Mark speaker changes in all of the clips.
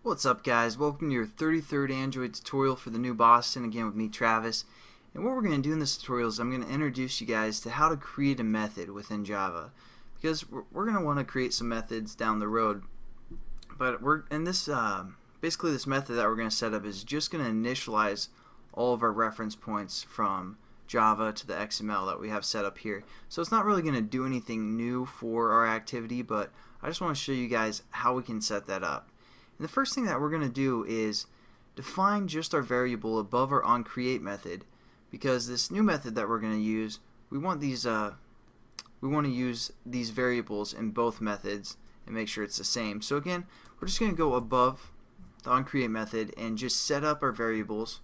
Speaker 1: What's up, guys? Welcome to your 33rd Android tutorial for the new Boston, again with me, Travis. And what we're going to do in this tutorial is I'm going to introduce you guys to how to create a method within Java, because we're going to want to create some methods down the road. But basically this method that we're going to set up is just going to initialize all of our reference points from Java to the XML that we have set up here. So it's not really going to do anything new for our activity, but I just want to show you guys how we can set that up. And the first thing that we're going to do is define just our variable above our onCreate method, because this new method that we're going to use, we want to use these variables in both methods and make sure it's the same. So again, we're just going to go above the onCreate method and just set up our variables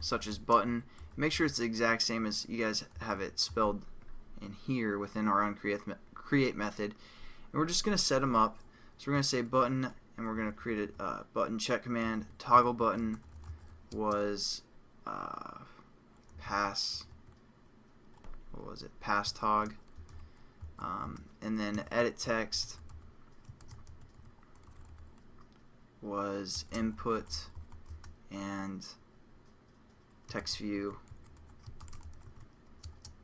Speaker 1: such as button. Make sure it's the exact same as you guys have it spelled in here within our onCreate method. And we're just going to set them up. So we're going to say button, and we're going to create a button check command. Toggle button was pass tog, and then edit text was input, and text view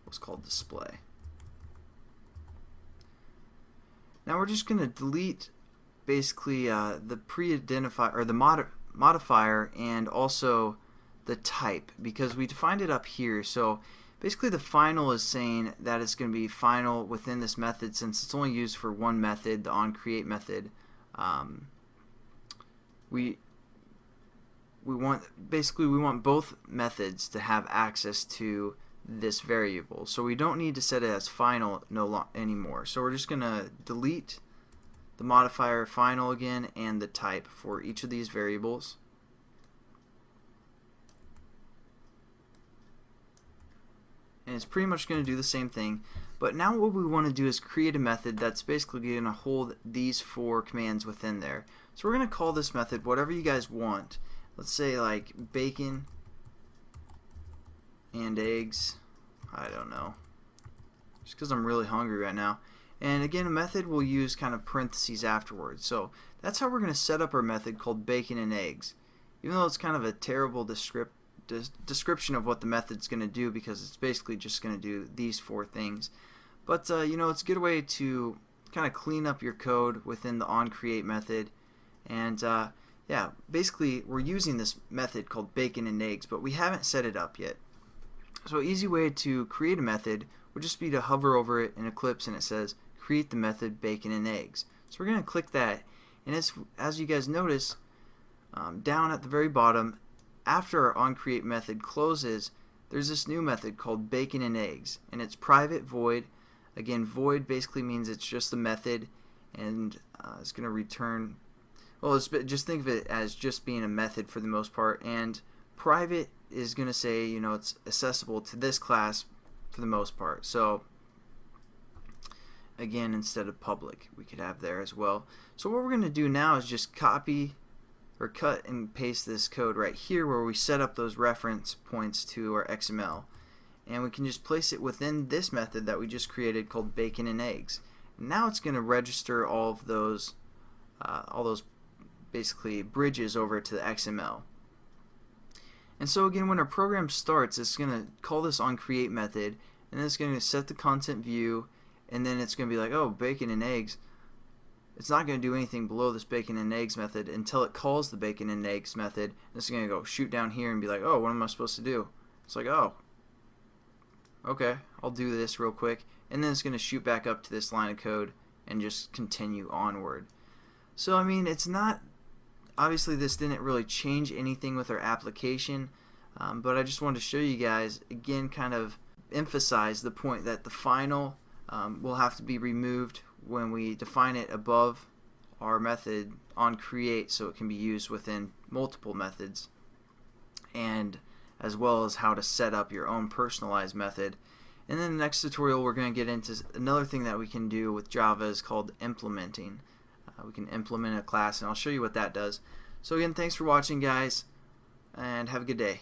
Speaker 1: was called display. Now we're just going to delete basically the pre-identifier or the modifier and also the type, because we defined it up here. So basically the final is saying that it's going to be final within this method, since it's only used for one method, the onCreate method. We want both methods to have access to this variable, so we don't need to set it as final anymore. So we're just going to delete the modifier final again and the type for each of these variables. And it's pretty much going to do the same thing, but now what we want to do is create a method that's basically going to hold these four commands within there. So we're going to call this method whatever you guys want. Let's say like bacon and eggs, I don't know, just because I'm really hungry right now. And again, a method will use kind of parentheses afterwards. So that's how we're going to set up our method called bacon and eggs, even though it's kind of a terrible description of what the method's going to do, because it's basically just going to do these four things. But you know, it's a good way to kind of clean up your code within the onCreate method. And yeah, basically we're using this method called bacon and eggs, but we haven't set it up yet. So an easy way to create a method would just be to hover over it in Eclipse, and it says create the method bacon and eggs. So we're going to click that, and as you guys notice, down at the very bottom, after our onCreate method closes, there's this new method called bacon and eggs, and it's private void. Again, void basically means it's just the method, and it's going to return, well, just think of it as just being a method for the most part, and private is going to say, you know, it's accessible to this class for the most part. So again, instead of public, we could have there as well. So what we're going to do now is just copy or cut and paste this code right here where we set up those reference points to our XML, and we can just place it within this method that we just created called bacon and eggs. And now it's going to register all those basically bridges over to the XML. And so again, when our program starts, it's going to call this onCreate method, and then it's going to set the content view, and then it's going to be like, oh, bacon and eggs. It's not going to do anything below this bacon and eggs method until it calls the bacon and eggs method. And it's going to go shoot down here and be like, oh, what am I supposed to do? It's like, oh, okay, I'll do this real quick. And then it's going to shoot back up to this line of code and just continue onward. So I mean, it's not, obviously this didn't really change anything with our application, but I just wanted to show you guys, again, kind of emphasize the point that the final will have to be removed when we define it above our method onCreate, so it can be used within multiple methods, and as well as how to set up your own personalized method. And then the next tutorial we're going to get into another thing that we can do with Java is called implementing. We can implement a class, and I'll show you what that does. So again, thanks for watching, guys, and have a good day.